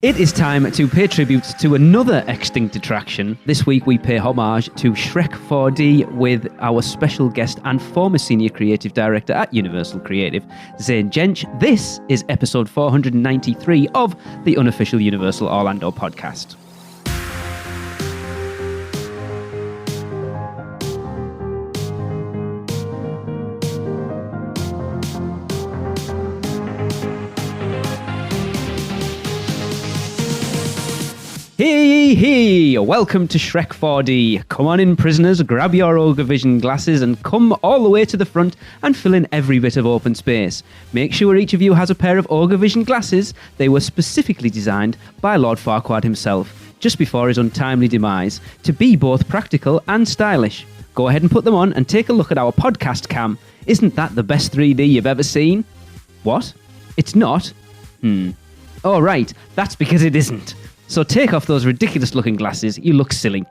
It is time to pay tribute to another extinct attraction. This week we pay homage to Shrek 4D with our special guest and former senior creative director at Universal Creative, Zane Jensch. This is episode 493 of the Unofficial Universal Orlando podcast. Hey, welcome to Shrek 4D. Come on in, prisoners, grab your Ogre Vision glasses and come all the way to the front and fill in every bit of open space. Make sure each of you has a pair of Ogre Vision glasses. They were specifically designed by Lord Farquaad himself, just before his untimely demise, to be both practical and stylish. Go ahead and put them on and take a look at our podcast cam. Isn't that the best 3D you've ever seen? What? It's not? Oh, right, that's because it isn't. So take off those ridiculous-looking glasses, you look silly.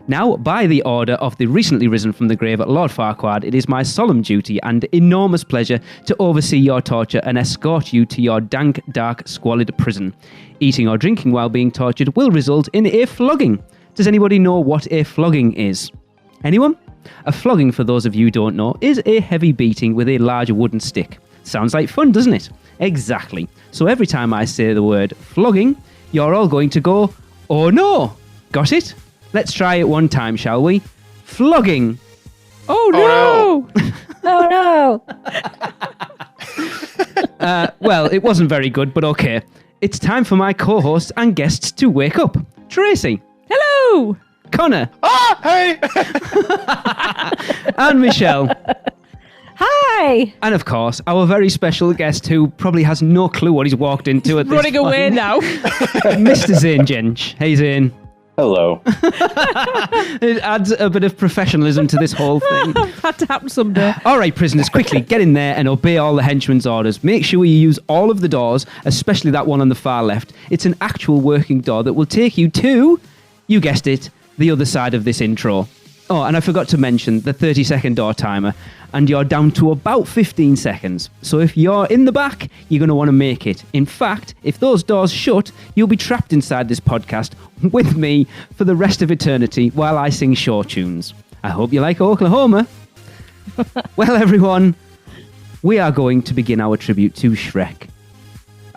Now, by the order of the recently risen from the grave Lord Farquaad, it is my solemn duty and enormous pleasure to oversee your torture and escort you to your dank, dark, squalid prison. Eating or drinking while being tortured will result in a flogging. Does anybody know what a flogging is? Anyone? A flogging, for those of you who don't know, is a heavy beating with a large wooden stick. Sounds like fun, doesn't it? Exactly. So every time I say the word flogging, you're all going to go, oh no! Got it? Let's try it one time, shall we? Flogging. Oh no! Oh no! Well, it wasn't very good, but okay. It's time for my co-hosts and guests to wake up. Tracy. Hello! Connor. Ah, hey! And Michelle. Hi! And of course, our very special guest who probably has no clue what he's walked into at this Running away now. Mr. Zane Jensch. Hey, Zane. Hello. It adds a bit of professionalism to this whole thing. Had to happen someday. All right, prisoners, quickly, get in there and obey all the henchman's orders. Make sure you use all of the doors, especially that one on the far left. It's an actual working door that will take you to, you guessed it, the other side of this intro. Oh, and I forgot to mention the 30-second door timer, and you're down to about 15 seconds. So if you're in the back, you're going to want to make it. In fact, if those doors shut, you'll be trapped inside this podcast with me for the rest of eternity while I sing show tunes. I hope you like Oklahoma. Well, everyone, we are going to begin our tribute to Shrek.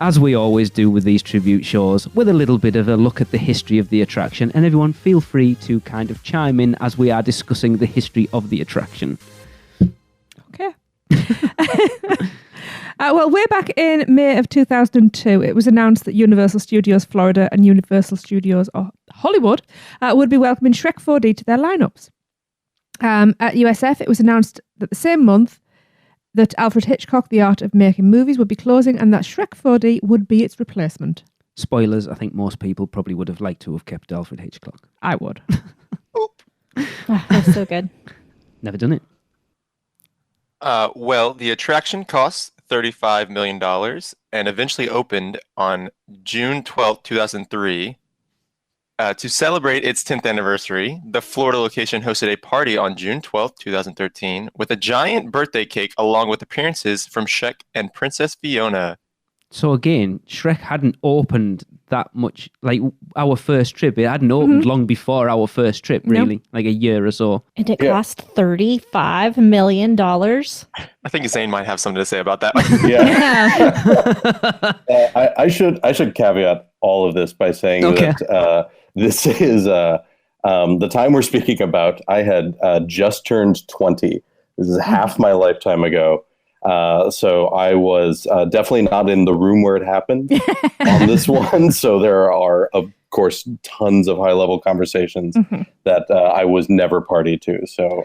As we always do with these tribute shows, with a little bit of a look at the history of the attraction, and everyone feel free to kind of chime in as we are discussing the history of the attraction. Okay. Well, way back in May of 2002, it was announced that Universal Studios Florida and Universal Studios Hollywood would be welcoming Shrek 4D to their lineups. At USF, it was announced that the same month that Alfred Hitchcock, The Art of Making Movies, would be closing and that Shrek 4D would be its replacement. Spoilers, I think most people probably would have liked to have kept Alfred Hitchcock. I would. That's so good. Never done it. Well, the attraction costs $35 million and eventually opened on June 12th, 2003. To celebrate its 10th anniversary, the Florida location hosted a party on June 12th, 2013, with a giant birthday cake along with appearances from Shrek and Princess Fiona. So again, Shrek hadn't opened that much, like our first trip. It hadn't opened long before our first trip, really, like a year or so. And it cost $35 million. I think Zane might have something to say about that. Yeah. I should caveat all of this by saying that this is the time we're speaking about. I had just turned 20. This is half my lifetime ago. So I was definitely not in the room where it happened on this one. So there are, of course, tons of high-level conversations that I was never party to. So,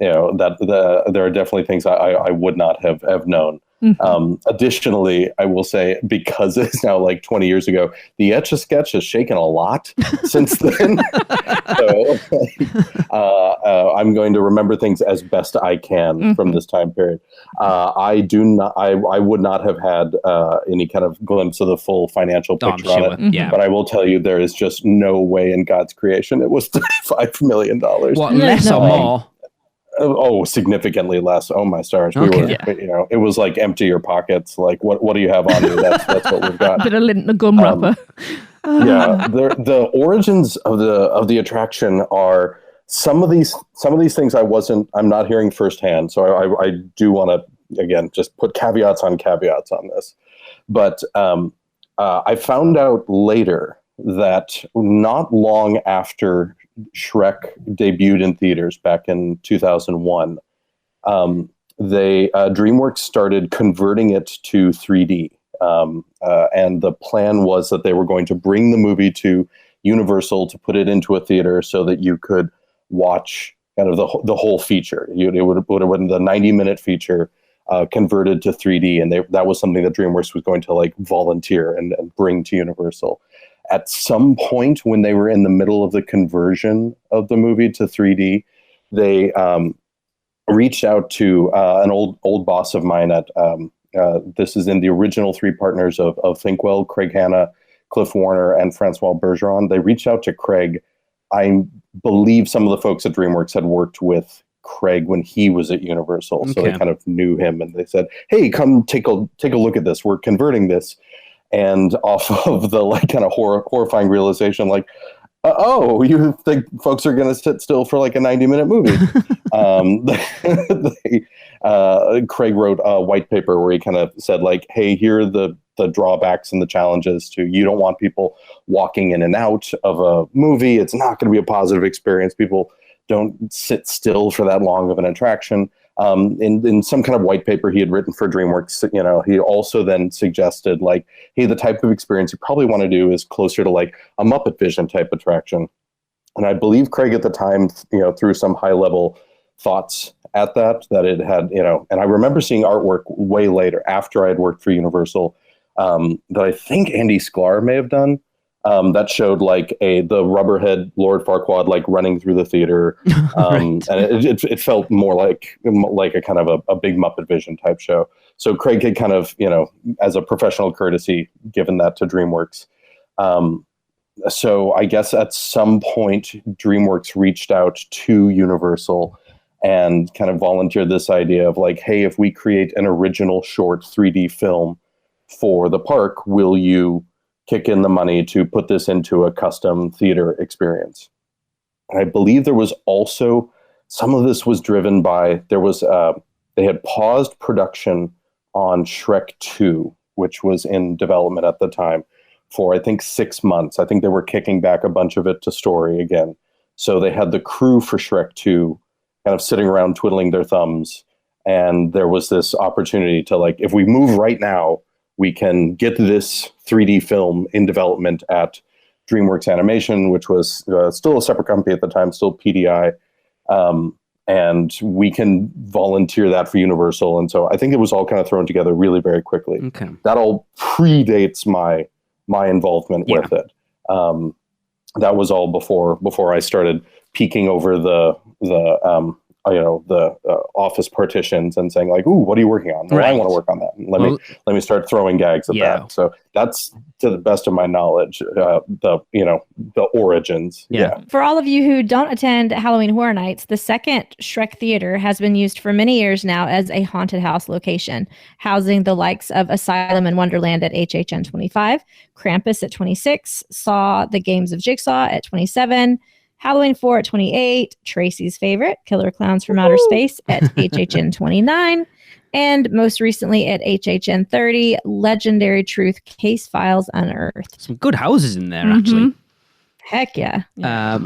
there are definitely things I would not have known. Additionally, I will say, because it's now like 20 years ago, the Etch-a-Sketch has shaken a lot since then. So I'm going to remember things as best I can from this time period. I would not have had any kind of glimpse of the full financial picture on it. Yeah. But I will tell you, there is just no way in God's creation it was $35 million. What, less or more? significantly less. Oh my stars. Okay. It was like empty your pockets. Like what do you have on you? That's what we've got. A bit of lint and a gum wrapper. Yeah. The origins of the attraction are some of these things I'm not hearing firsthand. So I do want to, again, just put caveats on this. But I found out later that not long after Shrek debuted in theaters back in 2001, DreamWorks started converting it to 3D. And the plan was that they were going to bring the movie to Universal to put it into a theater so that you could watch kind of the whole feature. It would have been the 90-minute feature converted to 3D, and that was something that DreamWorks was going to like volunteer and bring to Universal. At some point when they were in the middle of the conversion of the movie to 3D, they reached out to an old boss of mine at this is in the original three partners of Thinkwell, Craig Hanna, Cliff Warner, and Francois Bergeron. They reached out to Craig. I believe some of the folks at DreamWorks had worked with Craig when he was at Universal, so they kind of knew him, and they said, "Hey, come take a look at this. We're converting this." And off of the like kind of horrifying realization, like, you think folks are going to sit still for like a 90-minute movie? Craig wrote a white paper where he kind of said like, hey, here are the drawbacks and the challenges to, you don't want people walking in and out of a movie. It's not going to be a positive experience. People don't sit still for that long of an attraction. In some kind of white paper he had written for DreamWorks, he also then suggested like, hey, the type of experience you probably want to do is closer to like a Muppet Vision type attraction. And I believe Craig at the time, threw some high level thoughts at that it had, and I remember seeing artwork way later after I had worked for Universal that I think Andy Sklar may have done. That showed like the Rubberhead Lord Farquaad like running through the theater, right. And it felt more like a kind of a big Muppet Vision type show. So Craig had kind of as a professional courtesy given that to DreamWorks. So I guess at some point DreamWorks reached out to Universal and kind of volunteered this idea of like, hey, if we create an original short 3D film for the park, will you kick in the money to put this into a custom theater experience? And I believe there was also some of this was driven by they had paused production on Shrek 2, which was in development at the time, for I think 6 months. I think they were kicking back a bunch of it to story again. So they had the crew for Shrek 2 kind of sitting around twiddling their thumbs, and there was this opportunity to like, if we move right now, we can get this 3D film in development at DreamWorks Animation, which was still a separate company at the time, still PDI, and we can volunteer that for Universal. And so I think it was all kind of thrown together really very quickly. Okay. That all predates my involvement with it. That was all before I started peeking over the office partitions and saying like, "Ooh, what are you working on?" Well, right. I want to work on that. Let me start throwing gags at that. So that's, to the best of my knowledge, the origins. Yeah. For all of you who don't attend Halloween Horror Nights, the second Shrek Theater has been used for many years now as a haunted house location, housing the likes of Asylum and Wonderland at HHN 25, Krampus at 26, Saw: The Games of Jigsaw at 27. Halloween 4 at 28, Tracy's favorite, Killer Clowns from Outer Space at HHN 29, and most recently at HHN 30, Legendary Truth Case Files Unearthed. Some good houses in there, actually. Heck yeah.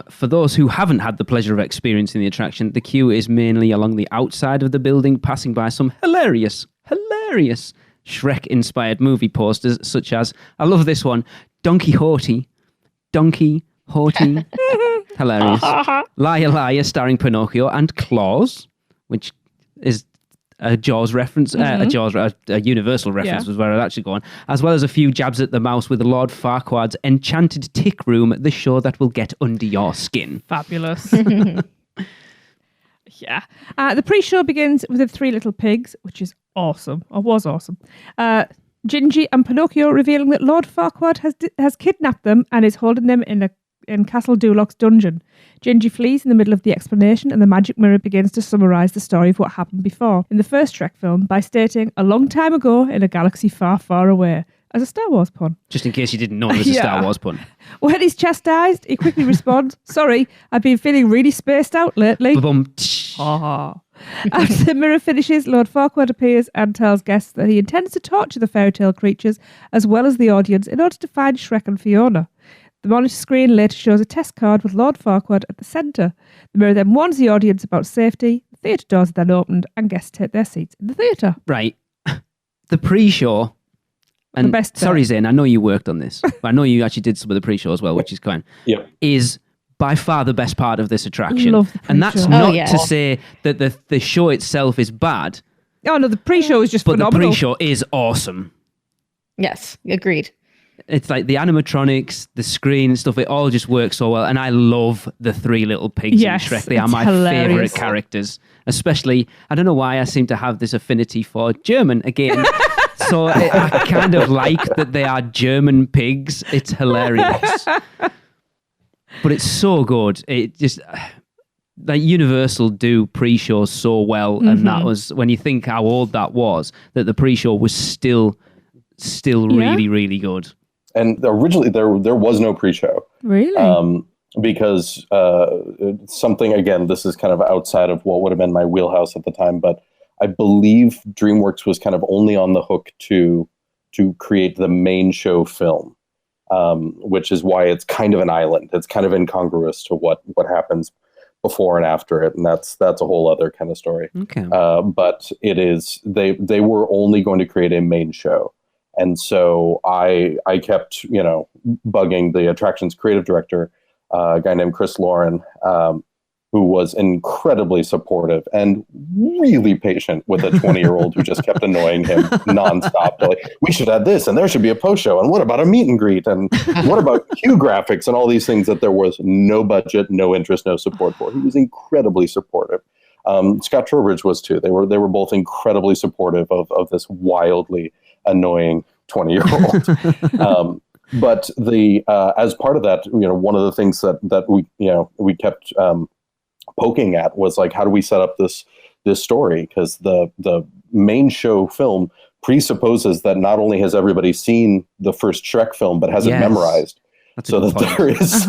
For those who haven't had the pleasure of experiencing the attraction, the queue is mainly along the outside of the building, passing by some hilarious Shrek-inspired movie posters, such as, I love this one, Donkey Horty, hilarious. Liar Liar starring Pinocchio and Claus, which is a Jaws reference, a Universal reference was where I'd actually gone, as well as a few jabs at the mouse with Lord Farquaad's Enchanted Tick Room, the show that will get under your skin. Fabulous. Yeah. The pre-show begins with the Three Little Pigs, which is awesome, or was awesome. Gingy and Pinocchio revealing that Lord Farquaad has kidnapped them and is holding them in in Castle Dulox's dungeon. Gingy flees in the middle of the explanation, and the magic mirror begins to summarise the story of what happened before in the first Shrek film by stating, "A long time ago in a galaxy far, far away," as a Star Wars pun. Just in case you didn't know it was a Star Wars pun. When he's chastised, he quickly responds, "Sorry, I've been feeling really spaced out lately." After the mirror finishes, Lord Farquaad appears and tells guests that he intends to torture the fairy tale creatures as well as the audience in order to find Shrek and Fiona. The monitor screen later shows a test card with Lord Farquaad at the centre. The mirror then warns the audience about safety. The theatre doors are then opened and guests take their seats in the theatre. Right. The pre-show, and sorry Zane, I know you worked on this, but I know you actually did some of the pre-show as well, which is kind. Yep. Is by far the best part of this attraction. Love the pre-show. And that's not to say that the show itself is bad. Oh no, the pre-show is just phenomenal. But the pre-show is awesome. Yes, agreed. It's like the animatronics, the screen and stuff, it all just works so well. And I love the three little pigs in Shrek. They are my favourite characters. Especially, I don't know why I seem to have this affinity for German again. So I kind of like that they are German pigs. It's hilarious. But it's so good. It just, like Universal do pre-shows so well. Mm-hmm. And that was, when you think how old that was, that the pre-show was still really, really good. And originally there was no pre-show. Really? Because something, again, this is kind of outside of what would have been my wheelhouse at the time, but I believe DreamWorks was kind of only on the hook to create the main show film, which is why it's kind of an island. It's kind of incongruous to what happens before and after it, and that's a whole other kind of story. Okay. But it is they were only going to create a main show. And so I kept, bugging the attraction's creative director, a guy named Chris Lauren, who was incredibly supportive and really patient with a 20-year-old who just kept annoying him nonstop. Like, we should add this, and there should be a post show, and what about a meet and greet, and what about Q graphics, and all these things that there was no budget, no interest, no support for. He was incredibly supportive. Scott Trowbridge was too. They were both incredibly supportive of this wildly annoying 20-year-old. But as part of that, one of the things that we kept poking at was like, how do we set up this story? Because the main show film presupposes that not only has everybody seen the first Shrek film, but has it memorized. That's so that there is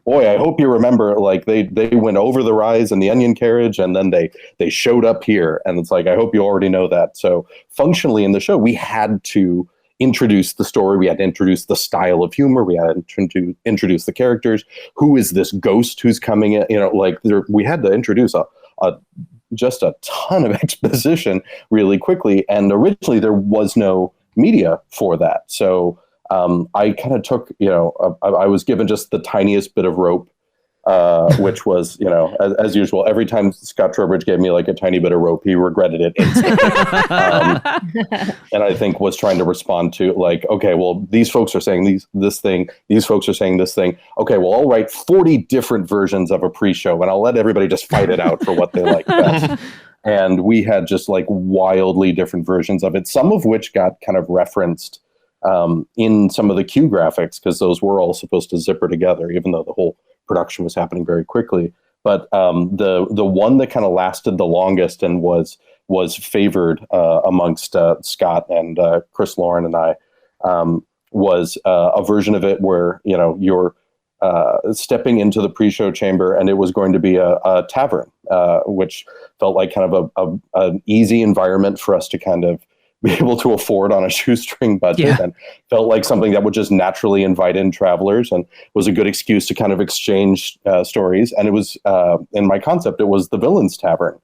boy, I hope you remember, like they went over the rise in the Onion Carriage, and then they showed up here, and it's like, I hope you already know that. So functionally in the show, we had to introduce the story, we had to introduce the style of humor, we had to introduce the characters. Who is this ghost who's coming in? We had to introduce just a ton of exposition really quickly, and originally there was no media for that. So I kind of took, I was given just the tiniest bit of rope, which was, as usual, every time Scott Trowbridge gave me like a tiny bit of rope, he regretted it instantly. And I think was trying to respond to like, okay, well, these folks are saying this thing, these folks are saying this thing. Okay, well, I'll write 40 different versions of a pre-show, and I'll let everybody just fight it out for what they like best. And we had just like wildly different versions of it, some of which got kind of referenced in some of the Q graphics, because those were all supposed to zipper together, even though the whole production was happening very quickly. But the one that kind of lasted the longest and was favored amongst Scott and Chris Lauren and I was a version of it where you're stepping into the pre-show chamber, and it was going to be a tavern, which felt like kind of an easy environment for us to kind of be able to afford on a shoestring budget, and felt like something that would just naturally invite in travelers, and was a good excuse to kind of exchange stories. And it was, in my concept, it was the Villains Tavern.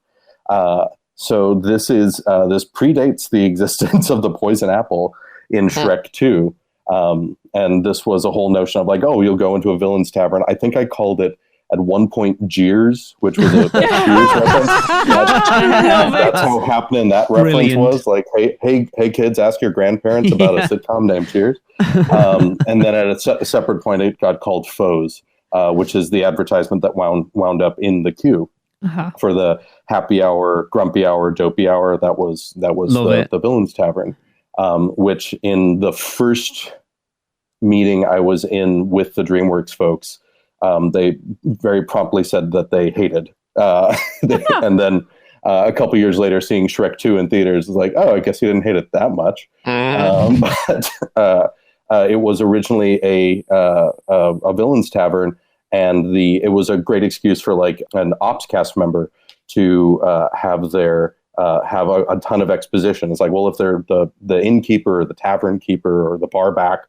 So this predates the existence of the poison apple in Shrek 2. And this was a whole notion of like, oh, you'll go into a Villains Tavern. I think I called it at one point Jeers, which was a Jeers reference. That's how happening that reference Brilliant. Was. Like, hey kids, ask your grandparents about a sitcom named Cheers. And then at a separate point, it got called Foes, which is the advertisement that wound up in the queue for the happy hour, grumpy hour, dopey hour. That was the Villains Tavern, which in the first meeting I was in with the DreamWorks folks, they very promptly said that they hated. And then a couple years later, seeing Shrek 2 in theaters is like, oh, I guess he didn't hate it that much. But it was originally a Villains Tavern, and it was a great excuse for like an ops cast member to have their have a ton of exposition. It's like, well, if they're the innkeeper or the tavern keeper or the bar back,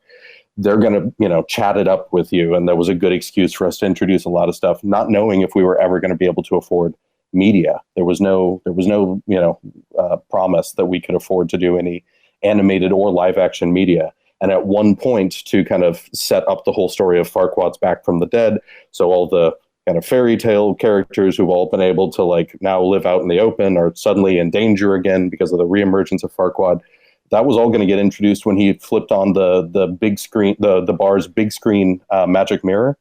they're going to, chat it up with you. And that was a good excuse for us to introduce a lot of stuff, not knowing if we were ever going to be able to afford media. There was no promise that we could afford to do any animated or live action media. And at one point, to kind of set up the whole story of Farquaad's back from the dead, so all the kind of fairy tale characters who've all been able to like now live out in the open are suddenly in danger again because of the reemergence of Farquaad. That was all going to get introduced when he flipped on the big screen, the bar's big screen magic mirror.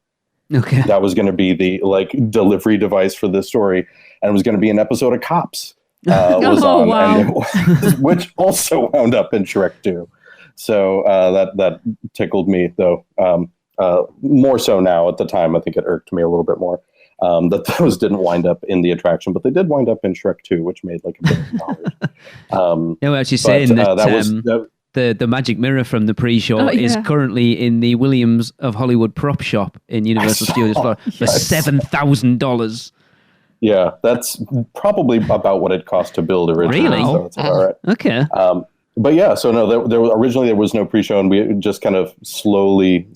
Okay, that was going to be the like delivery device for this story, and it was going to be an episode of Cops. Was on, wow. and which also wound up in Shrek 2. So that tickled me, though. More so now. At the time, I think it irked me a little bit more that those didn't wind up in the attraction, but they did wind up in Shrek 2, which made like $1 billion. No, actually saying the magic mirror from the pre-show is currently in the Williams of Hollywood prop shop in Universal Studios for $7,000. Yeah, that's probably about what it cost to build originally. Really? So it's all right. Okay. But yeah, so no, originally there was no pre-show, and we just kind of slowly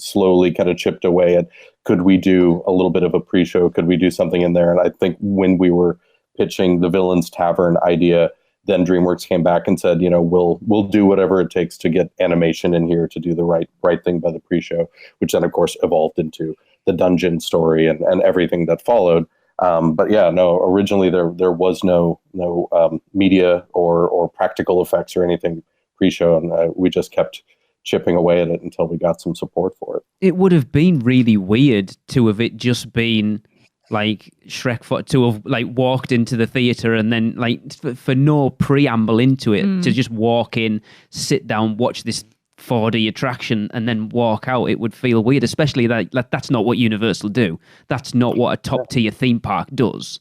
kind of chipped away at, could we do a little bit of a pre-show? Could we do something in there? And I think when we were pitching the Villains Tavern idea, then DreamWorks came back and said, we'll do whatever it takes to get animation in here to do the right thing by the pre-show, which then of course evolved into the dungeon story and everything that followed. But yeah, no, originally there was no media or practical effects or anything pre-show, and we just kept chipping away at it until we got some support for it. It would have been really weird to have it just been like Shrek to have like walked into the theater and then like for no preamble into it, to just walk in, sit down, watch this 4D attraction and then walk out. It would feel weird, especially like that's not what Universal do. That's not what a top tier theme park does.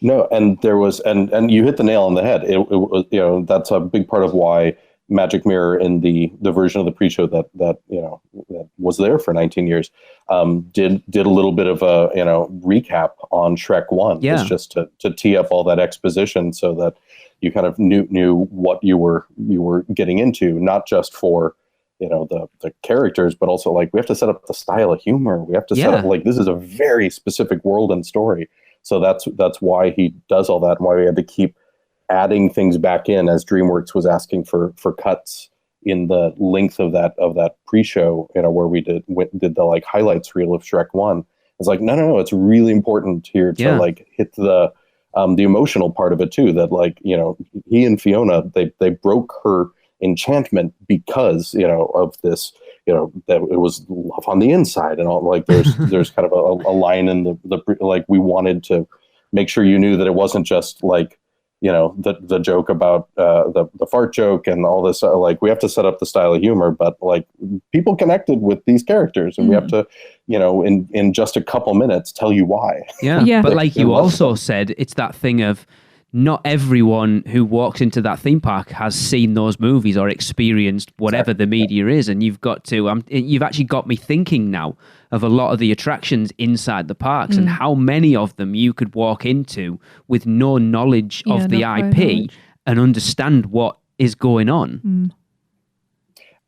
No, and there was, and you hit the nail on the head. It was, that's a big part of why Magic Mirror in the version of the pre-show that was there for 19 years did a little bit of a recap on Shrek 1. Yeah. It's just to tee up all that exposition so that you kind of knew what you were getting into, not just for the characters, but also like we have to set up the style of humor. We have to set up like this is a very specific world and story. So that's why he does all that, and why we had to keep adding things back in as DreamWorks was asking for cuts in the length of that pre-show, where we did the like highlights reel of Shrek 1. It's like no, it's really important here to like hit the emotional part of it too. That like he and Fiona they broke her enchantment because of this that it was love on the inside and all. Like there's kind of a line in the like we wanted to make sure you knew that it wasn't just like the joke about the fart joke and all this. Like we have to set up the style of humor, but like people connected with these characters, and we have to in just a couple minutes tell you why. Yeah. But like you also said, it's that thing of not everyone who walks into that theme park has seen those movies or experienced whatever the media is, and you've got to you've actually got me thinking now of a lot of the attractions inside the parks and how many of them you could walk into with no knowledge of the IP and understand what is going on.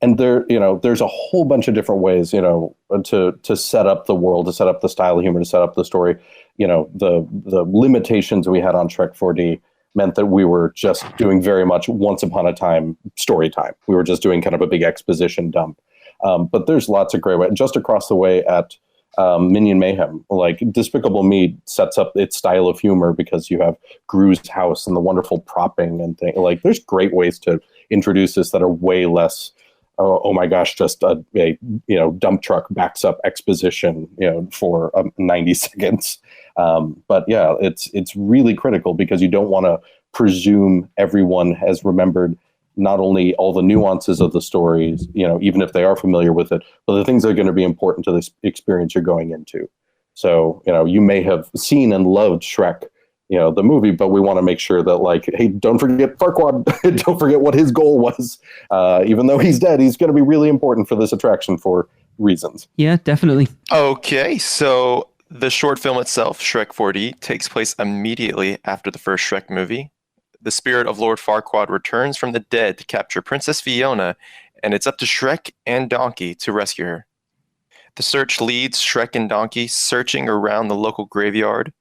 And there's a whole bunch of different ways, to set up the world, to set up the style of humor, to set up the story. The limitations we had on Shrek 4D meant that we were just doing very much once upon a time story time. We were just doing kind of a big exposition dump. But there's lots of great ways. Just across the way at Minion Mayhem, like Despicable Me sets up its style of humor because you have Gru's house and the wonderful propping and things. Like there's great ways to introduce this that are way less oh my gosh, just a dump truck backs up exposition, for 90 seconds. But yeah, it's really critical because you don't want to presume everyone has remembered not only all the nuances of the stories, even if they are familiar with it, but the things that are going to be important to this experience you're going into. So, you may have seen and loved Shrek, the movie, but we want to make sure that, like, hey, don't forget Farquaad. Don't forget what his goal was. Even though he's dead, he's going to be really important for this attraction for reasons. Yeah, definitely. Okay, so the short film itself, Shrek 4D, takes place immediately after the first Shrek movie. The spirit of Lord Farquaad returns from the dead to capture Princess Fiona, and it's up to Shrek and Donkey to rescue her. The search leads Shrek and Donkey searching around the local graveyard.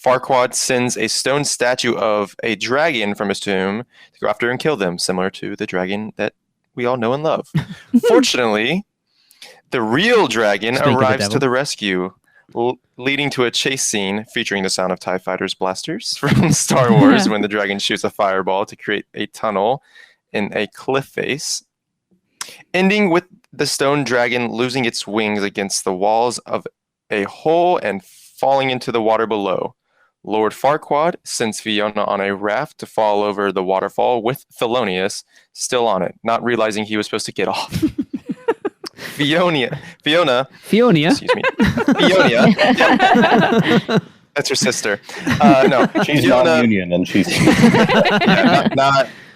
Farquaad sends a stone statue of a dragon from his tomb to go after and kill them, similar to the dragon that we all know and love. Fortunately, the real dragon arrives to the rescue, leading to a chase scene featuring the sound of TIE Fighters blasters from Star Wars when the dragon shoots a fireball to create a tunnel in a cliff face, ending with the stone dragon losing its wings against the walls of a hole and falling into the water below. Lord Farquaad sends Fiona on a raft to fall over the waterfall with Thelonious still on it, not realizing he was supposed to get off. Fiona. Excuse me. Fiona. Yeah. That's her sister. No, she's Fiona, non-union and she's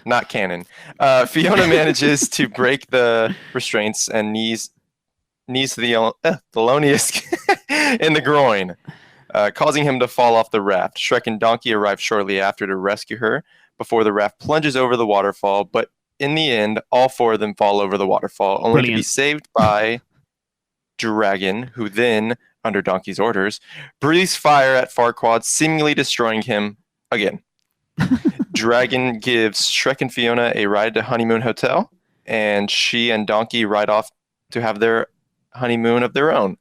not canon. Fiona manages to break the restraints and knees Thelonious in the groin, causing him to fall off the raft. Shrek and Donkey arrive shortly after to rescue her before the raft plunges over the waterfall, but in the end, all four of them fall over the waterfall, only to be saved by Dragon, who then, under Donkey's orders, breathes fire at Farquaad, seemingly destroying him again. Dragon gives Shrek and Fiona a ride to Honeymoon Hotel, and she and Donkey ride off to have their honeymoon of their own.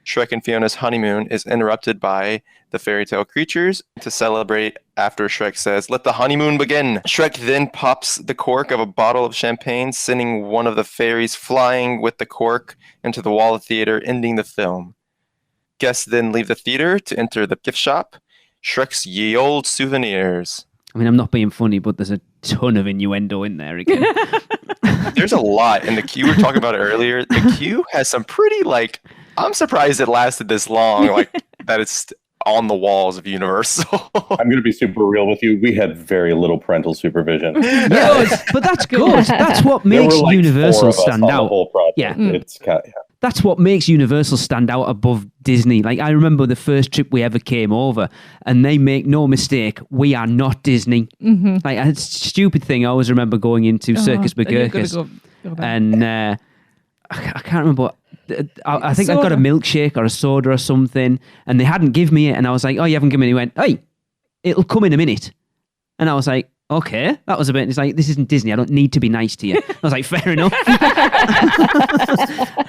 Shrek and Fiona's honeymoon is interrupted by the fairy tale creatures to celebrate after Shrek says, "Let the honeymoon begin." Shrek then pops the cork of a bottle of champagne, sending one of the fairies flying with the cork into the wall of the theater, ending the film. Guests then leave the theater to enter the gift shop. Shrek's Ye Olde Souvenirs. I mean, I'm not being funny, but there's a ton of innuendo in there again. There's a lot. And the queue, we were talking about it earlier, the queue has some pretty, I'm surprised it lasted this long, that it's on the walls of Universal. I'm going to be super real with you. We had very little parental supervision. Yeah, but that's good. That's what makes Universal stand out. The whole project. Yeah. It's kind of, That's what makes Universal stand out above Disney. I remember the first trip we ever came over, and they make no mistake, we are not Disney. Mm-hmm. It's a stupid thing. I always remember going into Circus McGurkus, and I can't remember. I think I got a milkshake or a soda or something, and they hadn't given me it, and I was like, "Oh, you haven't given me it." He went, "Hey, it'll come in a minute," and I was like, "Okay, that was a bit." It's like, "This isn't Disney. I don't need to be nice to you." I was like, "Fair enough."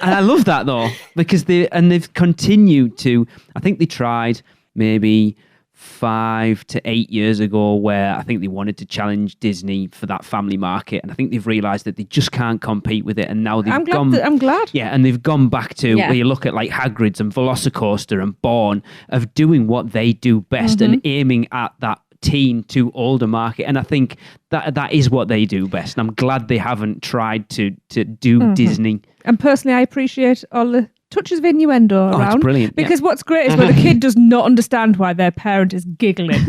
And I love that though, because they've continued to. I think they tried maybe 5 to 8 years ago, where I think they wanted to challenge Disney for that family market, and I think they've realised that they just can't compete with it, and now they've I'm glad. Yeah, and they've gone back to where you look at Hagrid's and Velocicoaster and Bourne, of doing what they do best and aiming at that teen to older market, and I think that is what they do best. And I'm glad they haven't tried to do Disney. And personally, I appreciate all the touches of innuendo around. It's brilliant. Because what's great is when the kid does not understand why their parent is giggling.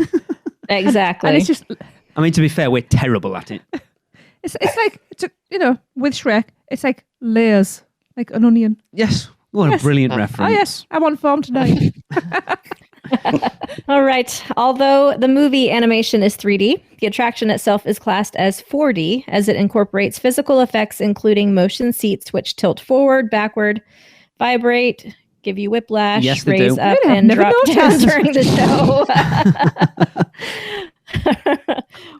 Exactly. And it's just... I mean, to be fair, we're terrible at it. It's with Shrek, it's like layers, like an onion. Yes. What a brilliant reference. Oh, yes. I'm on form tonight. All right. Although the movie animation is 3D, the attraction itself is classed as 4D, as it incorporates physical effects, including motion seats which tilt forward, backward, vibrate, give you whiplash, yes, they raise do. up, and drop down during the show.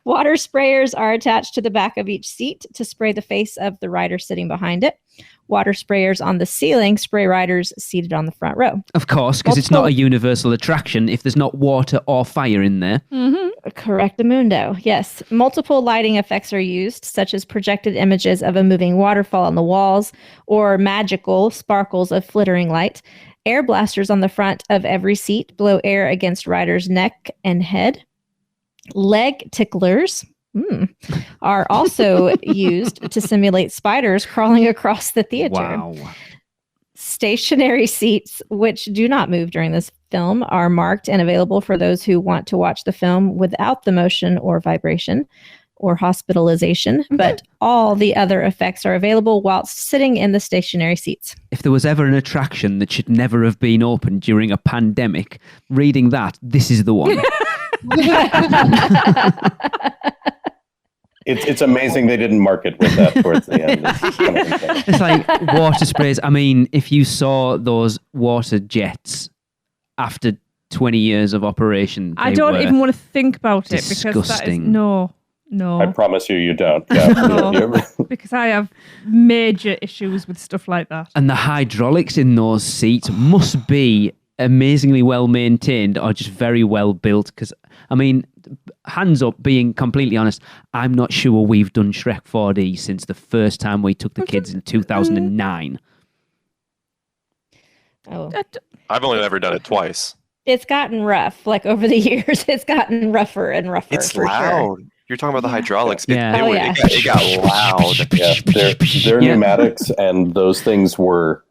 Water sprayers are attached to the back of each seat to spray the face of the rider sitting behind it. Water sprayers on the ceiling spray riders seated on the front row. Of course, because it's not a Universal attraction if there's not water or fire in there. Mm-hmm. Correctamundo, yes. Multiple lighting effects are used, such as projected images of a moving waterfall on the walls or magical sparkles of flittering light. Air blasters on the front of every seat blow air against riders' neck and head. Leg ticklers are also used to simulate spiders crawling across the theater. Wow. Stationary seats, which do not move during this film, are marked and available for those who want to watch the film without the motion or vibration or hospitalization, but all the other effects are available whilst sitting in the stationary seats. If there was ever an attraction that should never have been opened during a pandemic, reading that, this is the one. It's amazing they didn't market with that towards the end. It's like water sprays. I mean, if you saw those water jets after 20 years of operation, I don't even want to think about it because that is disgusting. no. I promise you don't. Yeah. No, because I have major issues with stuff like that. And the hydraulics in those seats must be amazingly well maintained or just very well built. Because, I mean, hands up, being completely honest, I'm not sure we've done Shrek 4D since the first time we took the kids in 2009. Oh. I've only ever done it twice. It's gotten rough. Like over the years, it's gotten rougher and rougher. It's for loud. Sure. You're talking about the hydraulics. Yeah. It got loud. Yeah, their pneumatics and those things were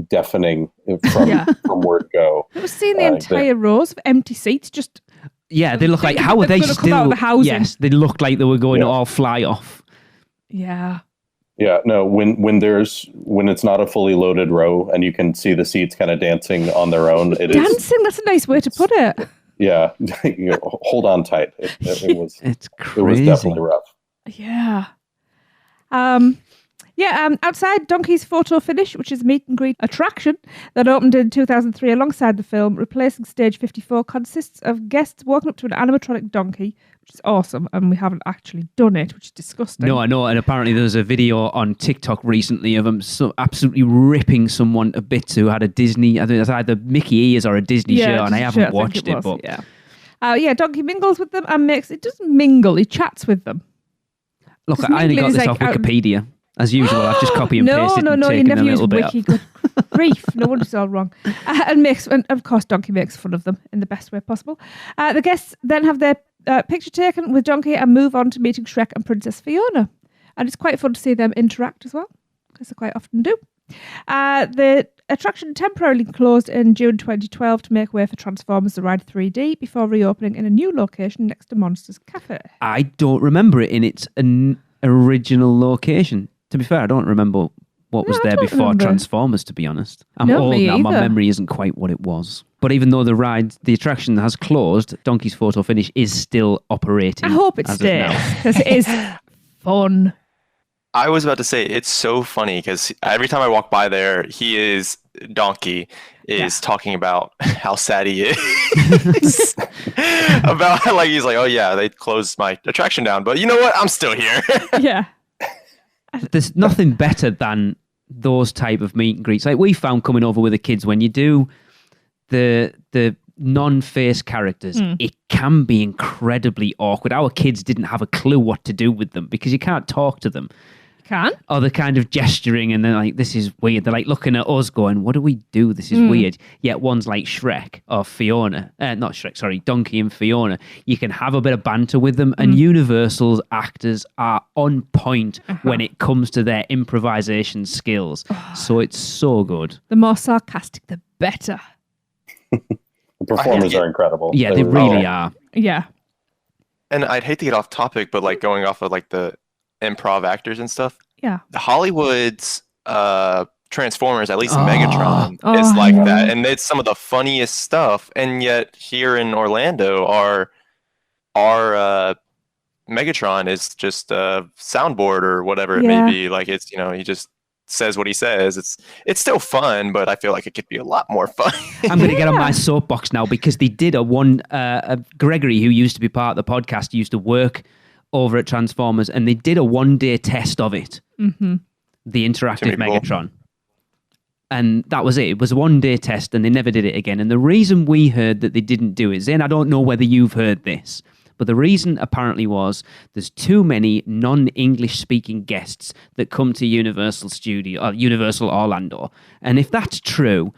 deafening from word go. I was seeing the entire rows of empty seats just. Yeah, they look like, how are they gonna still? come out of the housing. Yes, they looked like they were going to all fly off. Yeah. Yeah, no, when it's not a fully loaded row and you can see the seats kind of dancing on their own, dancing, that's a nice way to put it. Yeah, hold on tight. It was It's crazy. It was definitely rough. Yeah. Outside Donkey's Photo Finish, which is a meet and greet attraction that opened in 2003 alongside the film, replacing Stage 54, consists of guests walking up to an animatronic donkey, which is awesome, and we haven't actually done it, which is disgusting. No, I know, and apparently there was a video on TikTok recently of them absolutely ripping someone to bits who had a Disney, I think it's either Mickey ears or a Disney shirt, and I haven't watched it. But Donkey mingles with them and it doesn't mingle, he chats with them. Look, I only got this off Wikipedia. As usual, I've just copy and pasted and taken you never a little use bit. Wiki. Good grief, no wonder it's all wrong. And of course, Donkey makes fun of them in the best way possible. The guests then have their picture taken with Donkey and move on to meeting Shrek and Princess Fiona. And it's quite fun to see them interact as well, because they quite often do. The attraction temporarily closed in June 2012 to make way for Transformers The Ride 3D before reopening in a new location next to Monsters Cafe. I don't remember it in its original location. To be fair, I don't remember what was there before Transformers, to be honest. I'm old now, my memory isn't quite what it was. But even though the attraction has closed, Donkey's Photo Finish is still operating. I hope it stays, because it is fun. I was about to say, it's so funny, because every time I walk by there, Donkey is talking about how sad he is. About, like, he's like, oh yeah, they closed my attraction down, but you know what? I'm still here. Yeah. There's nothing better than those type of meet and greets. Like we found coming over with the kids, when you do the non-face characters, it can be incredibly awkward. Our kids didn't have a clue what to do with them because you can't talk to them. Can? Or they're kind of gesturing and they're like, this is weird. They're like looking at us going, what do we do? This is weird. Yet one's like Shrek or Fiona. Not Shrek, sorry, Donkey and Fiona. You can have a bit of banter with them, and Universal's actors are on point when it comes to their improvisation skills. So it's so good. The more sarcastic, the better. The performers are incredible. Yeah, they really are. Yeah. And I'd hate to get off topic, but like going off of like the improv actors and stuff. Yeah. Hollywood's Transformers, at least Megatron, is like that. And it's some of the funniest stuff. And yet here in Orlando, our Megatron is just a soundboard or whatever it may be. Like it's, he just says what he says. It's still fun, but I feel like it could be a lot more fun. I'm going to get on my soapbox now, because they did Gregory, who used to be part of the podcast, used to work over at Transformers, and they did a one-day test of it, the interactive Megatron. And that was it. It was a one-day test, and they never did it again. And the reason we heard that they didn't do it, Zane, I don't know whether you've heard this, but the reason apparently was there's too many non-English speaking guests that come to Universal Orlando. And if that's true,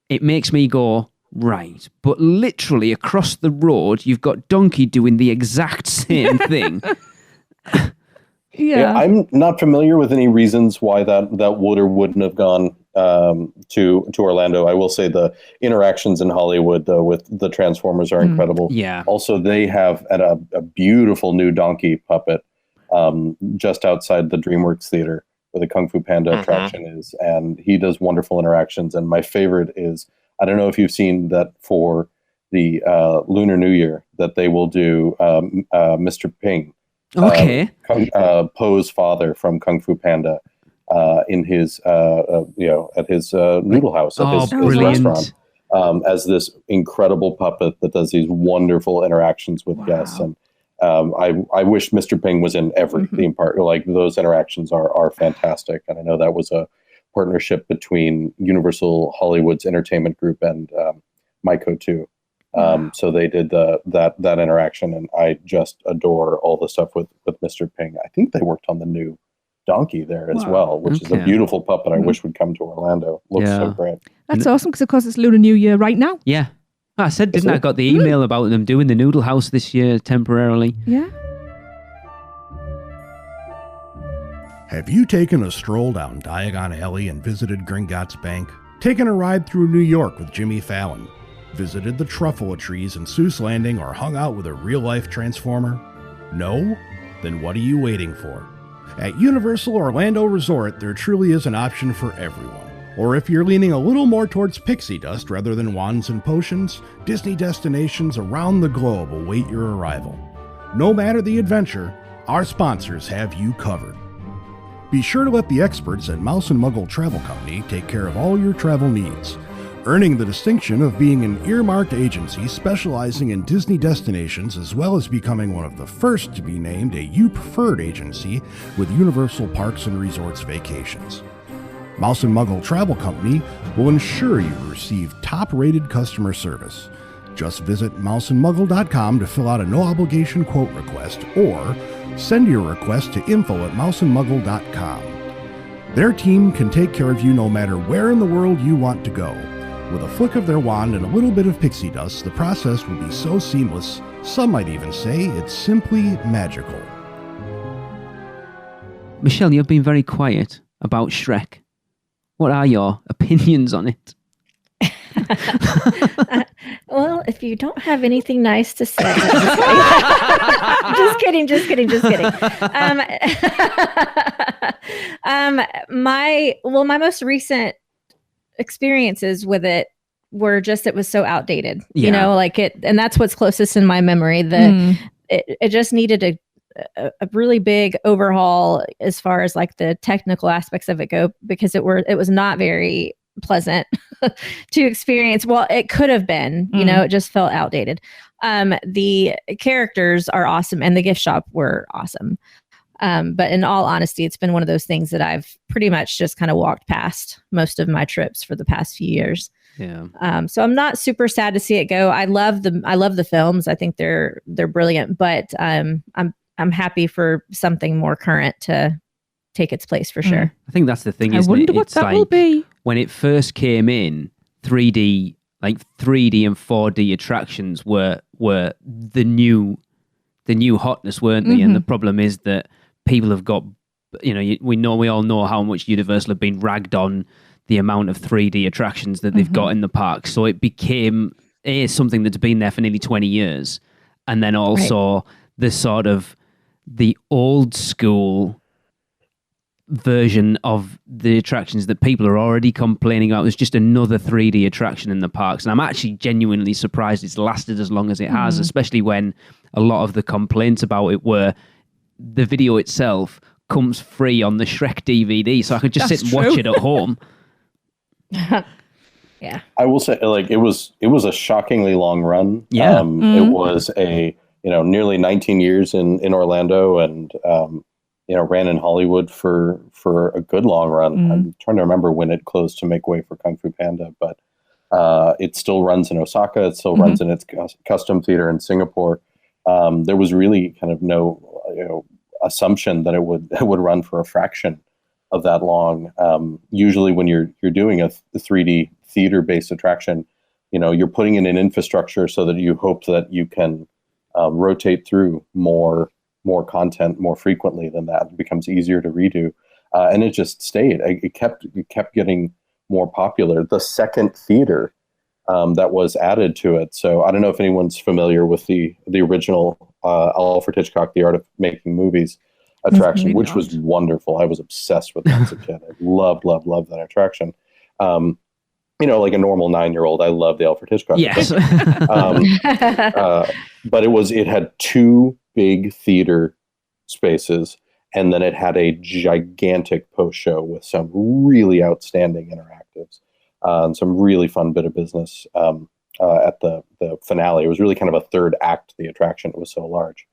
it makes me go, right, but literally across the road, you've got Donkey doing the exact same thing. Yeah. I'm not familiar with any reasons why that would or wouldn't have gone to Orlando. I will say the interactions in Hollywood, though, with the Transformers are incredible. Yeah. Also, they have a beautiful new donkey puppet just outside the DreamWorks Theater where the Kung Fu Panda attraction is, and he does wonderful interactions. And my favorite is, I don't know if you've seen that for the Lunar New Year, that they will do Mr. Ping. Okay. Poe's father from Kung Fu Panda in his, at his noodle house, at his restaurant, as this incredible puppet that does these wonderful interactions with guests. And I wish Mr. Ping was in every theme park. Like, those interactions are fantastic. And I know that was a partnership between Universal Hollywood's Entertainment Group and Myco too. So they did that interaction, and I just adore all the stuff with Mr. Ping. I think they worked on the new donkey there as well, which is a beautiful puppet. I wish would come to Orlando. Looks so great. That's awesome, because of course it's Lunar New Year right now. Yeah. I said, didn't I? Got the email about them doing the Noodle House this year temporarily. Yeah. Have you taken a stroll down Diagon Alley and visited Gringotts Bank? Taken a ride through New York with Jimmy Fallon? Visited the Truffalo Trees in Seuss Landing, or hung out with a real-life Transformer? No? Then what are you waiting for? At Universal Orlando Resort, there truly is an option for everyone. Or if you're leaning a little more towards pixie dust rather than wands and potions, Disney destinations around the globe await your arrival. No matter the adventure, our sponsors have you covered. Be sure to let the experts at Mouse & Muggle Travel Company take care of all your travel needs, earning the distinction of being an earmarked agency specializing in Disney destinations, as well as becoming one of the first to be named a U Preferred agency with Universal Parks and Resorts Vacations. Mouse & Muggle Travel Company will ensure you receive top-rated customer service. Just visit mouseandmuggle.com to fill out a no-obligation quote request, or send your request to info@mouseandmuggle.com. Their team can take care of you no matter where in the world you want to go. With a flick of their wand and a little bit of pixie dust, the process will be so seamless, some might even say it's simply magical. Michelle, you've been very quiet about Shrek. What are your opinions on it? Well, if you don't have anything nice to say, just kidding. My most recent experiences with it were just, it was so outdated, you know, like it, and that's what's closest in my memory. It just needed a really big overhaul as far as like the technical aspects of it go, because it was not very pleasant to experience. Well, it could have been, you know, it just felt outdated. The characters are awesome and the gift shop were awesome. But in all honesty, it's been one of those things that I've pretty much just kind of walked past most of my trips for the past few years. Yeah. So I'm not super sad to see it go. I love the films. I think they're brilliant, but I'm happy for something more current to take its place for sure. I think that's the thing. I wonder what that will be. When it first came in, 3D and 4D attractions were the new hotness, weren't they? And the problem is that people have got, we all know how much Universal have been ragged on the amount of 3D attractions that they've got in the park. So it became something that's been there for nearly 20 years. And then also the sort of the old school version of the attractions that people are already complaining about. There's just another 3D attraction in the parks. And I'm actually genuinely surprised it's lasted as long as it has, especially when a lot of the complaints about it were the video itself comes free on the Shrek DVD. So I could just sit and watch it at home. Yeah. I will say, it was a shockingly long run. Yeah. It was a, nearly 19 years in Orlando, and ran in Hollywood for a good long run. I'm trying to remember when it closed to make way for Kung Fu Panda, but it still runs in Osaka. It still runs in its custom theater in Singapore. There was really kind of no assumption that it would run for a fraction of that long. Usually when you're doing a 3D theater-based attraction, you're putting in an infrastructure so that you hope that you can rotate through more more content more frequently than that. It becomes easier to redo, and it just stayed. It kept getting more popular. The second theater that was added to it. So I don't know if anyone's familiar with the original Alfred Hitchcock, The Art of Making Movies attraction, which was wonderful. I was obsessed with that as a kid. I loved that attraction. Like a normal 9-year-old, I loved the Alfred Hitchcock. Yes. But it had 2 big theater spaces, and then it had a gigantic post show with some really outstanding interactives and some really fun bit of business at the finale. It was really kind of a third act to the attraction. It was so large.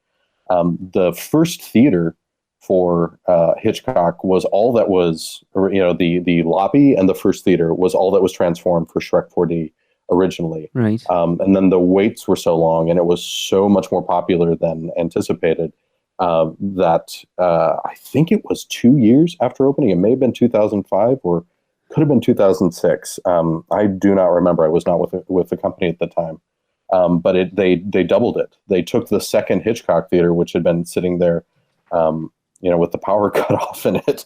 The first theater for Hitchcock was all that was, the lobby and the first theater was all that was transformed for Shrek 4D originally. Right. And then the waits were so long and it was so much more popular than anticipated that I think it was 2 years after opening. It may have been 2005 or could have been 2006. I do not remember. I was not with the company at the time. But they doubled it. They took the second Hitchcock theater, which had been sitting there, with the power cut off in it